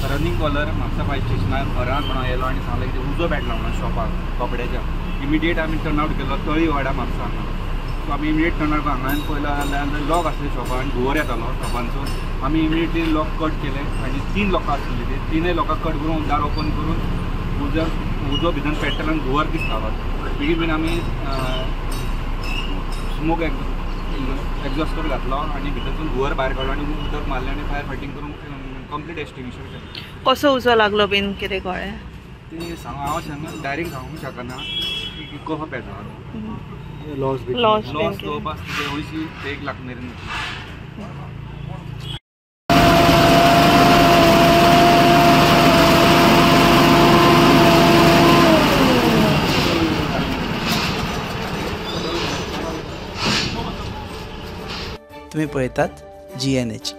Running collar Mapusa fire स्टेशनार घरांत म्हणून येयलो आनी सांगलें की उजो पेटला म्हणून शॉपाक कपड्याच्या. इमिडिएट आमी टर्न आवट केलो तळी वाडा म्हापसा हांगा. सो आमी इमिडिएट टर्न आवट हांगान पळयलो जाल्यार लॉक आसले शॉपान आनी धुंवर येतालो शॉपांचो. आमी इमिडिएटली लॉक कट केले आनी 3 लोकां आसली ती 3 लोकां कट करून दार ओपन करून उजो भितर पेट्टलो आनी धुंवर दिसतालो. बेगीन आमी स्मोक एक्झॉस्टर घातलो आनी भितरसून धुंवर भायर काडलो आनी उदक मारलें आनी फायर फायटींग करून कंप्लीट एक्सटिंग्विशन केलें. कसो उजो लागलो बीन कितें कळ्ळें? ते हांव डायरेक्ट सांगूंक शकना की कसो पेटलो. लॉस जवळपास हयशी 1 लाख मेरेन. तुम्ही पळयतात GNH.